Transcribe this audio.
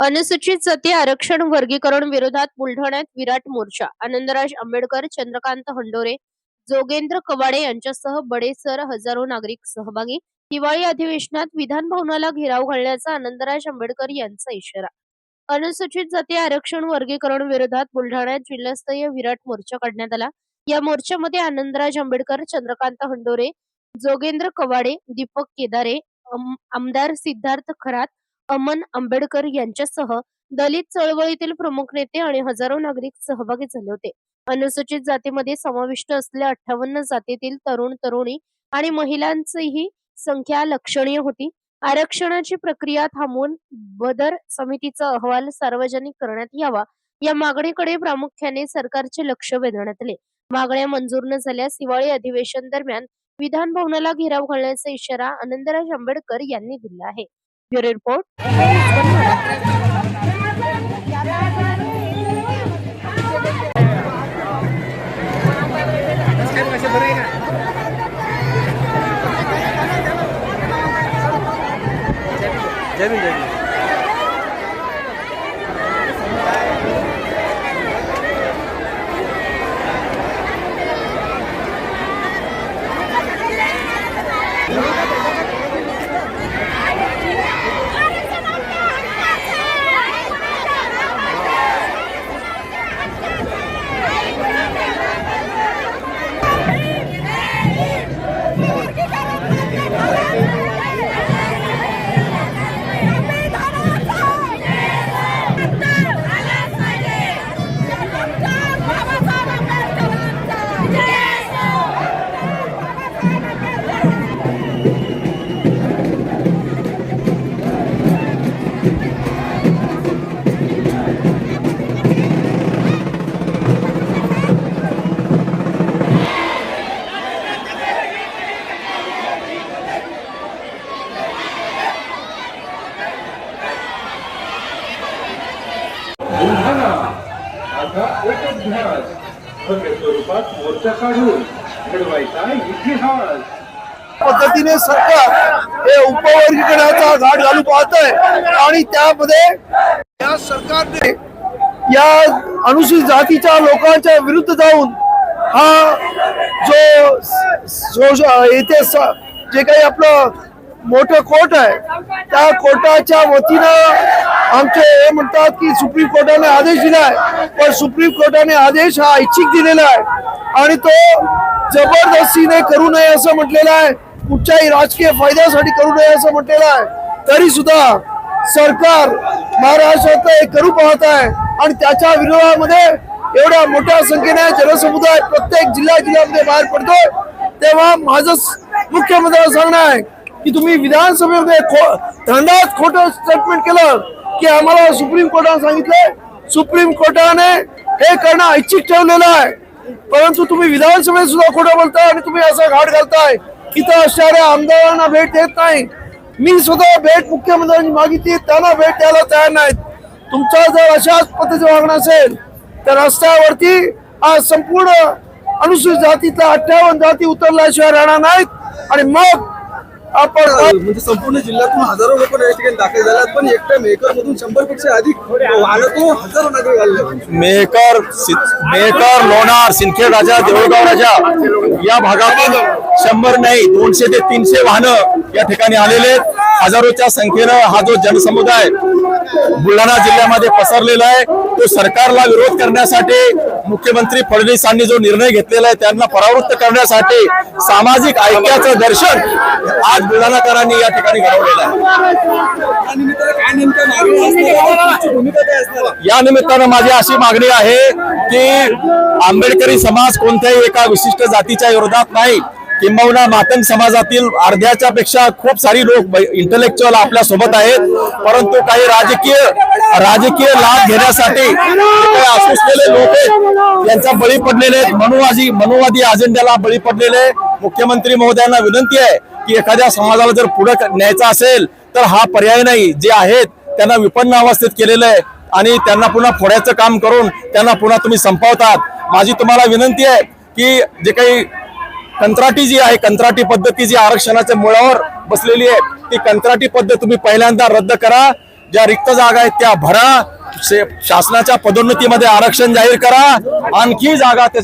अनुसूचित जाती आरक्षण वर्गीकरण विरोधात बुलढाण्यात विराट मोर्चा. आनंदराज आंबेडकर, चंद्रकांत हंडोरे, जोगेंद्र कवाडे यांच्यासह बडेसर हजारो नागरिक सहभागी. हिवाळी अधिवेशनात विधान भवनाला घेराव घालण्याचा आनंदराज आंबेडकर यांचा इशारा. अनुसूचित जाती आरक्षण वर्गीकरण विरोधात बुलढाण्यात जिल्हास्तरीय विराट मोर्चा काढण्यात आला. या मोर्चामध्ये आनंदराज आंबेडकर, चंद्रकांत हंडोरे, जोगेंद्र कवाडे, दीपक केदारे, आमदार सिद्धार्थ खरात, अमन आंबेडकर यांच्यासह दलित चळवळीतील प्रमुख नेते आणि हजारो नागरिक सहभागी झाले होते. अनुसूचित जातीमध्ये समाविष्ट असलेल्या 58 जातीतील तरुण तरुणी आणि महिलांचीही संख्या लक्षणीय होती. आरक्षणाची प्रक्रिया थांबवून बदर समितीचा अहवाल सार्वजनिक करण्यात यावा या मागणीकडे प्रामुख्याने सरकारचे लक्ष वेधण्यात आले. मागण्या मंजूर न झाल्यास हिवाळी अधिवेशन दरम्यान विधान भवनाला घेराव घालण्याचा इशारा आनंदराज आंबेडकर यांनी दिला आहे. Bureau report. आता एक अभ्यास भव्य स्वरूपात मोर्चा काढून घडवायचा इतिहास पद्धतीने सरकार हे उपवर्गीकरणाचा घाट घालू पाहत आहे आणि त्यामध्ये या सरकारने या अनुसूचित जातीच्या लोकांच्या विरुद्ध जाऊन हा जो येथे जे काही आपलं मोठं कोर्ट आहे त्या कोर्टाच्या वतीनं आमचे हे म्हणतात की सुप्रीम कोर्टाने आदेश दिलाय, पण सुप्रीम कोर्टाने आदेश हा ऐच्छिक दिलेला आहे आणि तो जबरदस्तीने करू नये असं म्हटलेलं आहे, कुठच्याही राजकीय फायद्यासाठी करू नये असं म्हटलेलं आहे. तरी सुद्धा सरकार महाराष्ट्रात हे करू पाहत आहे आणि त्याच्या विरोधामध्ये एवढ्या मोठ्या संख्येने जनसमुदाय प्रत्येक जिल्ह्यामध्ये बाहेर पडतोय. तेव्हा माझं मुख्यमंत्र्यांना सांगणं आहे की तुम्ही विधानसभेमध्ये धंदात खोटं स्टेटमेंट केलं की आम्हाला सुप्रीम कोर्टाने सांगितलं, सुप्रीम कोर्टाने हे करणं ऐच्छिक ठेवलेलं आहे, परंतु तुम्ही विधानसभेत सुद्धा खोटं बोलताय आणि तुम्ही असा घाट घालताय. इथं असणाऱ्या आमदारांना भेट देत नाही. मी स्वतः भेट मुख्यमंत्र्यांनी मागितली, त्यांना भेट द्यायला तयार नाहीत. तुमचा जर अशाच पद्धतीचं वागणं असेल तर रस्त्यावरती आज संपूर्ण अनुसूचित जातीतल्या 58 जाती उतरल्याशिवाय राहणार नाहीत आणि मग आपण म्हणजे संपूर्ण जिल्ह्यातून हजारो लोक या ठिकाणी दाखल झाल्यात, पण एकट्या मेहकर मधून 100 पेक्षा अधिक वाहनातून हजारो नागरिक आले. मेहकर, लोणार, सिंदखेड राजा, देऊळगाव राजा या भागातून 100 नाही 200 ते 300 वाहनं या ठिकाणी आलेले आहेत. हजारोच्या संख्येनं हा जो जनसमुदाय बुलढाणा जिल्ह्यामध्ये पसरलेला आहे तो सरकारला विरोध करण्यासाठी मुख्यमंत्री फडणवीसांनी जो निर्णय घेतलेला आहे त्यांना परावृत्त करण्यासाठी सामाजिक ऐक्याचं दर्शन आज बुलढाणाकरांनी या ठिकाणी घडवलेलं आहे. या निमित्तानं माझी अशी मागणी आहे की आंबेडकरी समाज कोणत्याही एका विशिष्ट जातीच्या विरोधात नाही, किंबहुना मातंग समाजातील अर्ध्याच्या पेक्षा खूप सारी लोक इंटलेक्च्युअल आपल्या सोबत आहेत, परंतु काही राजकीय लाभ घेण्यासाठी असलेले लोक आहेत यांचा बळी पडलेले आहेत, मनुवादी अजेंड्याला बळी पडलेले. मुख्यमंत्री महोदयांना विनंती आहे की एखाद्या समाजाला जर पुढे न्यायचा असेल तर हा पर्याय नाही, जे आहेत त्यांना विपन्न अवस्थेत केलेलं आहे आणि त्यांना पुन्हा फोड्याचं काम करून त्यांना पुन्हा तुम्ही संपवतात. माझी तुम्हाला विनंती आहे की जे काही कंत्राटी जी आहे, कंत्राटी पद्धती जी आरक्षणाच्या मुळावर बसलेली आहे ती कंत्राटी पद्धत तुम्ही पहिल्यांदा रद्द करा. ज्या रिक्त जागा आहेत त्या भरा, शासनाच्या पदोन्नतीमध्ये आरक्षण जाहीर करा, आणखी जागा